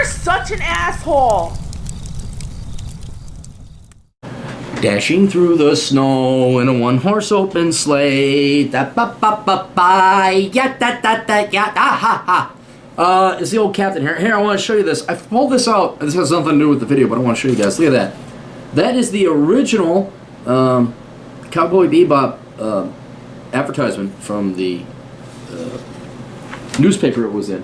such an asshole! Dashing through the snow in a one-horse open sleigh. Da ba ba ba ba. Ya da da da ya da ha ha. It's the old captain here. Here, I want to show you this. I pulled this out. This has nothing to do with the video, but I want to show you guys. Look at that. That is the original Cowboy Bebop advertisement from the newspaper it was in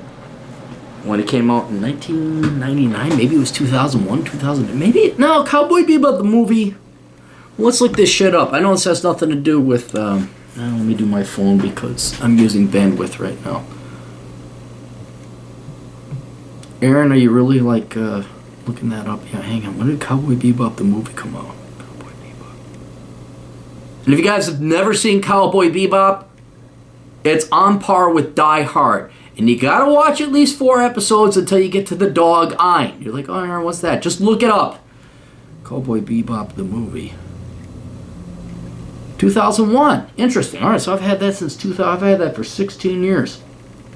when it came out in 1999. Maybe it was 2001, 2000. Maybe no. Cowboy Bebop the movie. Let's look this shit up. I know this has nothing to do with. Let me do my phone because I'm using bandwidth right now. Aaron, are you really like looking that up? Yeah, hang on. When did Cowboy Bebop the movie come out? Cowboy Bebop. And if you guys have never seen Cowboy Bebop, it's on par with Die Hard. And you gotta watch at least 4 episodes until you get to the dog Ein. You're like, oh, Aaron, what's that? Just look it up. Cowboy Bebop the movie. 2001. Interesting. All right, so I've had that since 2000. I've had that for 16 years.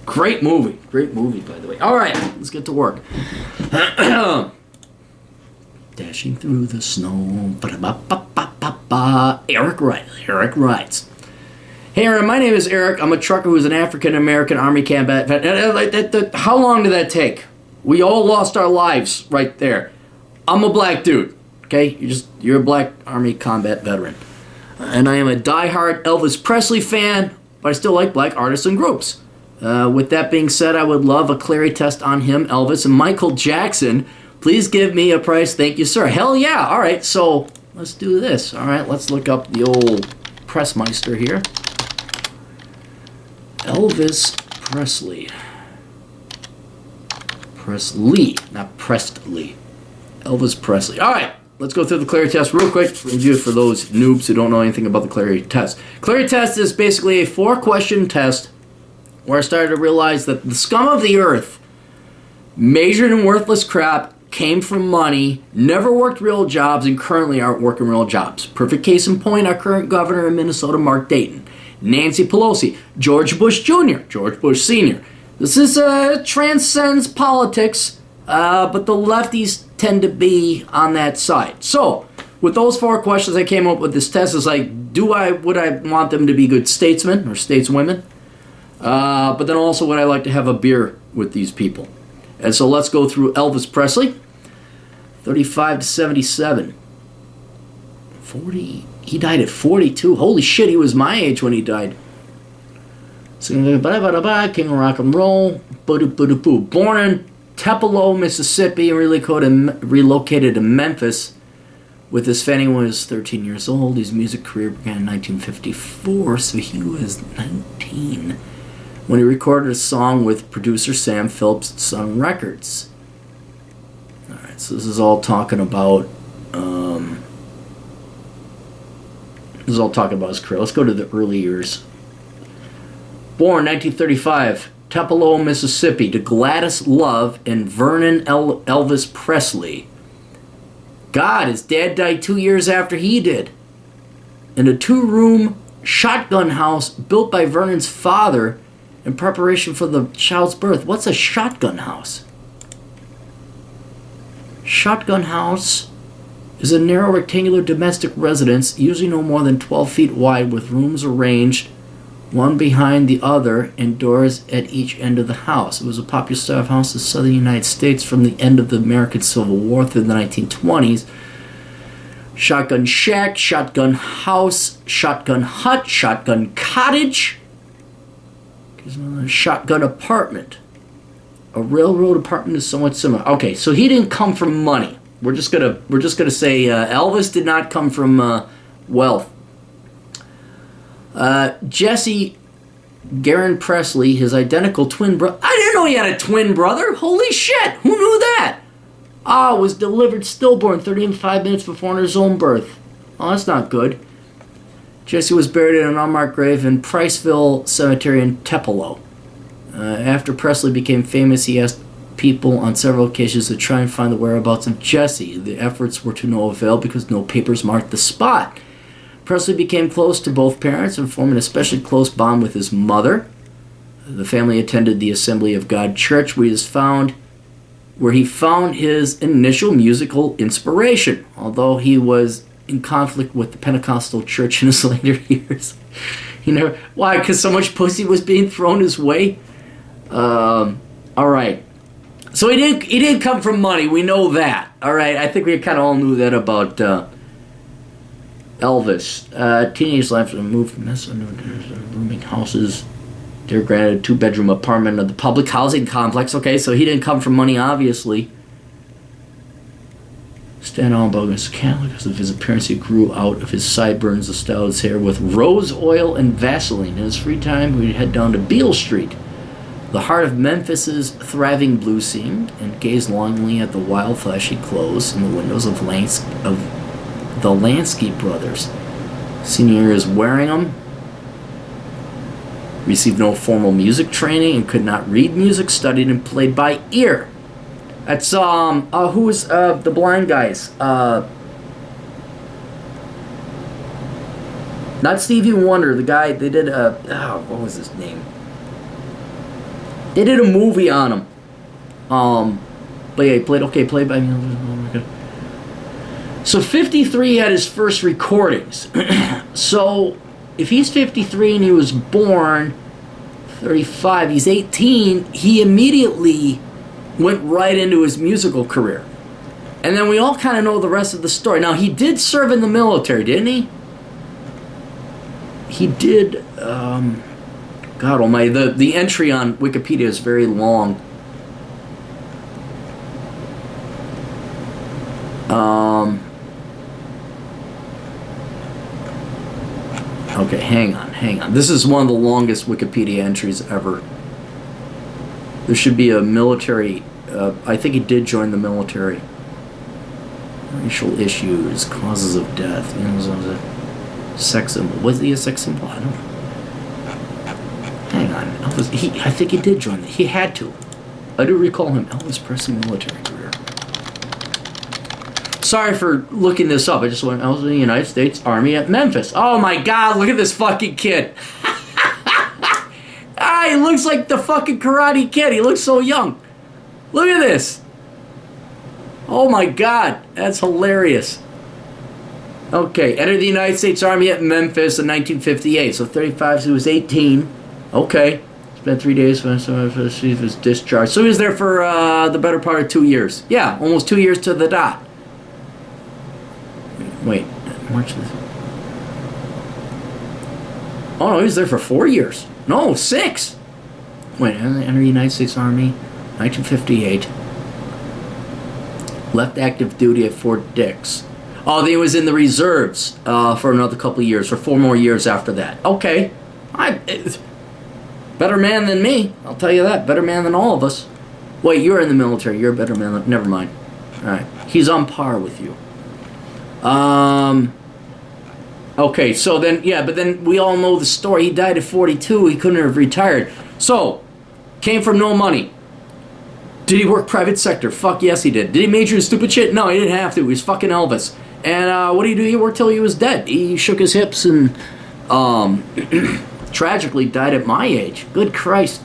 Great movie. Great movie, by the way. All right, let's get to work. Dashing through the snow. Eric writes. Hey, Aaron, my name is Eric. I'm a trucker who's an African-American Army combat vet. How long did that take? We all lost our lives right there. I'm a black dude. Okay? You're a black Army combat veteran. And I am a diehard Elvis Presley fan, but I still like black artists and groups. With that being said, I would love a Clarey test on him, Elvis, and Michael Jackson. Please give me a price. Thank you, sir. Hell yeah. All right, so let's do this. All right, let's look up the old Pressmeister here. Elvis Presley. Presley, not Presley. Elvis Presley. All right. Let's go through the Clarey test real quick. Review for those noobs who don't know anything about the Clarey test. Clarey test is basically a 4-question test where I started to realize that the scum of the earth, majored in worthless crap, came from money, never worked real jobs, and currently aren't working real jobs. Perfect case in point, our current governor in Minnesota, Mark Dayton. Nancy Pelosi, George Bush Jr., George Bush Sr. This is transcends politics, but the lefties tend to be on that side. So, with those 4 questions, I came up with this test. It's like, would I want them to be good statesmen or stateswomen? But then also, would I like to have a beer with these people? And so let's go through Elvis Presley. 35 to 77. 40. He died at 42. Holy shit, he was my age when he died. King of Rock and Roll. Born in Tupelo, Mississippi, and relocated to Memphis with his family when he was 13 years old. His music career began in 1954, so he was 19 when he recorded a song with producer Sam Phillips at Sun Records. All right, so this is all talking about his career. Let's go to the early years. Born 1935. Tupelo, Mississippi, to Gladys Love and Vernon Elvis Presley. God, his dad died 2 years after he did. In a 2-room shotgun house built by Vernon's father in preparation for the child's birth. What's a shotgun house? Shotgun house is a narrow rectangular domestic residence, usually no more than 12 feet wide, with rooms arranged one behind the other, and doors at each end of the house. It was a popular style of house in the southern United States from the end of the American Civil War through the 1920s. Shotgun shack, shotgun house, shotgun hut, shotgun cottage, shotgun apartment. A railroad apartment is somewhat similar. Okay, so he didn't come from money. We're just gonna say Elvis did not come from wealth. Jesse Garon Presley, his identical twin brother. I didn't know he had a twin brother. Holy shit! Who knew that? Was delivered stillborn 35 minutes before his own birth. Oh, that's not good. Jesse was buried in an unmarked grave in Priceville Cemetery in Tupelo. After Presley became famous, he asked people on several occasions to try and find the whereabouts of Jesse. The efforts were to no avail because no papers marked the spot. Presley became close to both parents and formed an especially close bond with his mother. The family attended the Assembly of God Church, where he is found where he found his initial musical inspiration, although he was in conflict with the Pentecostal church in his later years. Why? Because so much pussy was being thrown his way? All right. So he didn't come from money. We know that. All right. I think we kind of all knew that about Elvis. Teenage life, moved from rooming houses. They're granted a 2-bedroom apartment at the public housing complex. Okay, so he didn't come from money, obviously. Stand on bogus Catholic because of his appearance. He grew out of his sideburns, styled his hair with rose oil and Vaseline. In his free time, we'd head down to Beale Street, the heart of Memphis's thriving blues scene, and gaze longingly at the wild, flashy clothes in the windows of the Lansky brothers. Senior year is wearing them. Received no formal music training and could not read music, studied and played by ear. That's, who's, the blind guys? Not Stevie Wonder, the guy, they did, what was his name? They did a movie on him. But yeah, he played by me. So 53 had his first recordings. So if he's 53 and he was born 35, he's 18, he immediately went right into his musical career. And then we all kind of know the rest of the story. Now, he did serve in the military, didn't he? He did, God almighty, the entry on Wikipedia is very long. Okay, hang on. This is one of the longest Wikipedia entries ever. There should be a military, I think he did join the military. Racial issues, causes of death, was a sex symbol. Was he a sex symbol? I don't know. Hang on, I think he did join, he had to. I do recall him, Elvis Presley military career. Sorry for looking this up. I was in the United States Army at Memphis. Oh my God, look at this fucking kid. He looks like the fucking Karate Kid. He looks so young. Look at this. Oh my God, that's hilarious. Okay, entered the United States Army at Memphis in 1958. So 35, so he was 18. Okay. Spent 3 days for his discharge. So he was there for the better part of 2 years. Yeah, almost 2 years to the dot. Wait, March. Oh no, he was there for 4 years. No, 6. Wait, entered the United States Army, 1958. Left active duty at Fort Dix. Oh, then he was in the reserves for another couple of years, for 4 more years after that. Okay, better man than me. I'll tell you that. Better man than all of us. Wait, you're in the military. You're a better man than. Never mind. All right, he's on par with you. Okay, so then, yeah, but then we all know the story. He died at 42. He couldn't have retired. So, came from no money. Did he work private sector? Fuck yes, he did. Did he major in stupid shit? No, he didn't have to. He was fucking Elvis. And what did he do? He worked till he was dead. He shook his hips and tragically died at my age. Good Christ.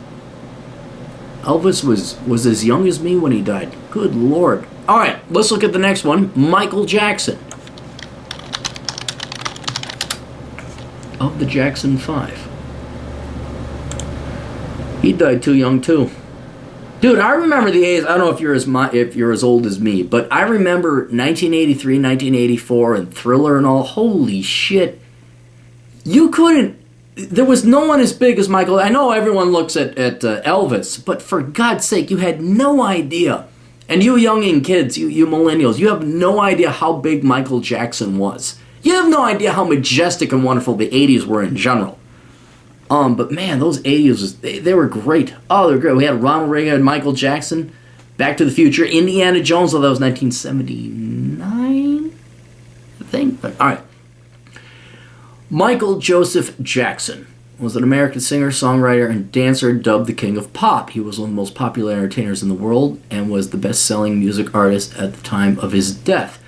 Elvis was as young as me when he died. Good Lord. All right, let's look at the next one. Michael Jackson. Of the Jackson 5. He died too young too. Dude, I remember the age. I don't know if you're as old as me, but I remember 1983, 1984, and Thriller and all. Holy shit! You couldn't. There was no one as big as Michael. I know everyone looks at Elvis, but for God's sake, you had no idea. And you youngin' kids, you millennials, you have no idea how big Michael Jackson was. You have no idea how majestic and wonderful the 80s were in general. But man, those 80s, they were great. Oh, they were great. We had Ronald Reagan and Michael Jackson, Back to the Future, Indiana Jones, although that was 1979, I think. But, all right. Michael Joseph Jackson was an American singer, songwriter, and dancer dubbed the King of Pop. He was one of the most popular entertainers in the world and was the best-selling music artist at the time of his death.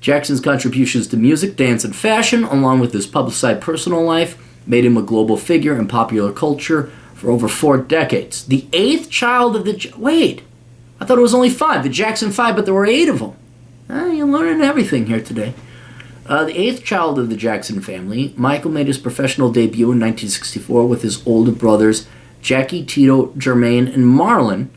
Jackson's contributions to music, dance, and fashion, along with his publicized personal life, made him a global figure in popular culture for over 4 decades. The 8th child of the... Wait, I I thought it was only 5, the Jackson 5, but there were 8 of them. You're learning everything here today. The 8th child of the Jackson family, Michael made his professional debut in 1964 with his older brothers, Jackie, Tito, Jermaine, and Marlon,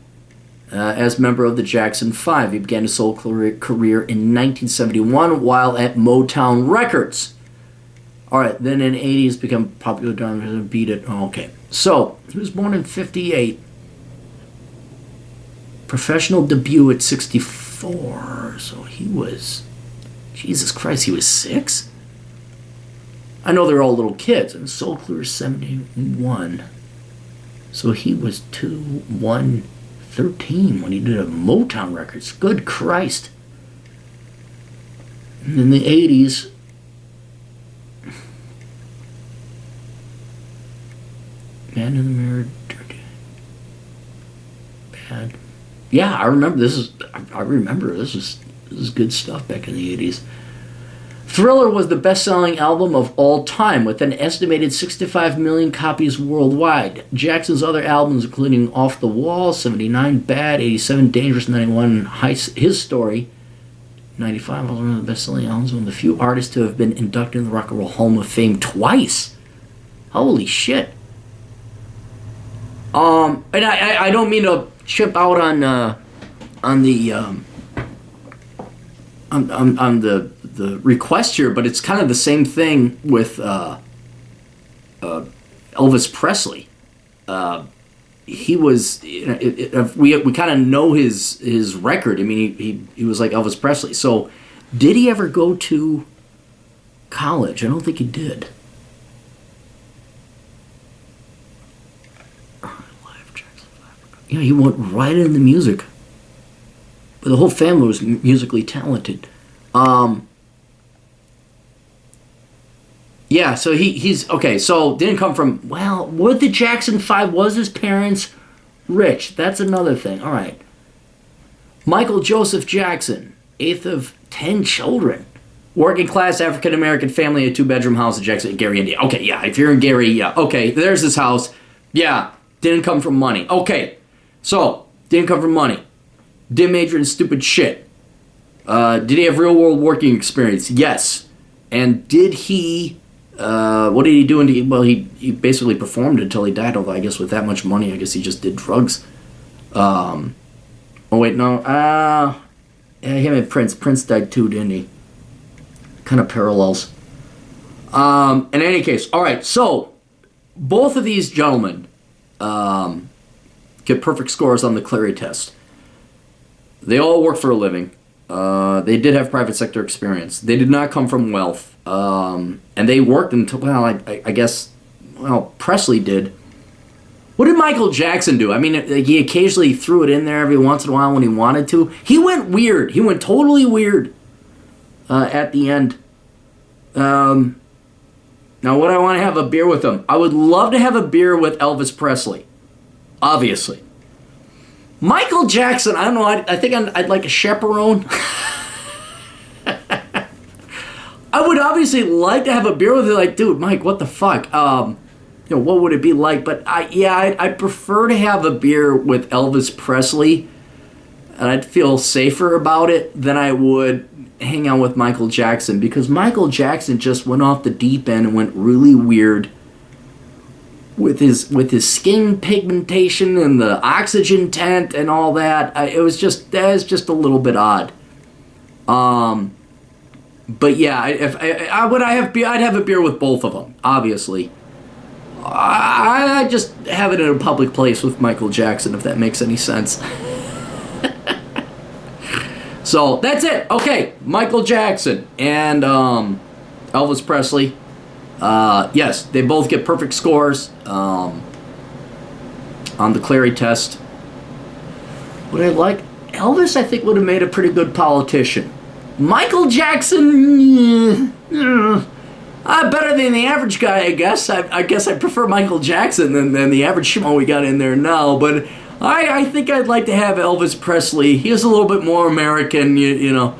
as member of the Jackson 5. He began his solo career in 1971 while at Motown Records. Alright, then in the 80s became popular drummer, beat it. Oh, okay. So, he was born in 58. Professional debut at 64. So he was, Jesus Christ, he was 6? I know they're all little kids. And Soul Clear 71. So he was 13 when he did a Motown Records. Good Christ. And in the 80s, Man in the Mirror, Dirty, Bad. Yeah, I remember this is good stuff back in the 80s. Thriller was the best-selling album of all time, with an estimated 65 million copies worldwide. Jackson's other albums, including Off the Wall, 79, Bad, 87, Dangerous, 91, His Story, 95, was one of the best-selling albums, one of the few artists to have been inducted in the Rock and Roll Hall of Fame twice. Holy shit. And I don't mean to chip out on the request here, but it's kind of the same thing with Elvis Presley. He was, we kind of know his record. I mean, he was like Elvis Presley. So, did he ever go to college? I don't think he did. Yeah, he went right into music. But the whole family was musically talented. Yeah, so he's... Okay, so didn't come from... Well, with the Jackson 5, was his parents rich? That's another thing. All right. Michael Joseph Jackson, 8th of 10 children. Working class African-American family, a 2-bedroom house in Jackson, Gary, India. Okay, yeah, if you're in Gary, yeah. Okay, there's his house. Yeah, didn't come from money. Okay, so, didn't come from money. Didn't major in stupid shit. Did he have real-world working experience? Yes. And did he... what did he do? Well, he basically performed until he died, although I guess with that much money, I guess he just did drugs. Oh, wait, no. Yeah, him and Prince. Prince died too, didn't he? Kind of parallels. In any case, all right, so both of these gentlemen get perfect scores on the Clarey test. They all work for a living. They did have private sector experience. They did not come from wealth. And they worked until, well, I guess, well, Presley did. What did Michael Jackson do? I mean, he occasionally threw it in there every once in a while when he wanted to. He went weird. He went totally weird at the end. Now, would I want to have a beer with him? I would love to have a beer with Elvis Presley. Obviously. Michael Jackson, I don't know, I think I'd like a chaperone. I would obviously like to have a beer with him, like, dude, Mike, what the fuck? What would it be like? But I'd prefer to have a beer with Elvis Presley, and I'd feel safer about it than I would hang out with Michael Jackson, because Michael Jackson just went off the deep end and went really weird with his skin pigmentation and the oxygen tent and all that. That was just a little bit odd. But yeah, I'd have a beer with both of them, obviously. I just have it in a public place with Michael Jackson, if that makes any sense. So, that's it. Okay, Michael Jackson and Elvis Presley. Yes, they both get perfect scores on the Clarey test. Would I like... Elvis, I think, would have made a pretty good politician. Michael Jackson... better than the average guy, I guess. I guess I prefer Michael Jackson than the average schmo we got in there now, but I think I'd like to have Elvis Presley. He is a little bit more American, you know.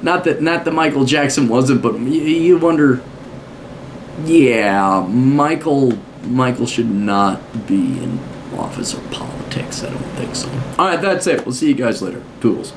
Not that Michael Jackson wasn't, but you wonder... Yeah, Michael should not be in office or politics. ticks. I don't think so. All right, that's it. We'll see you guys later. Toodles.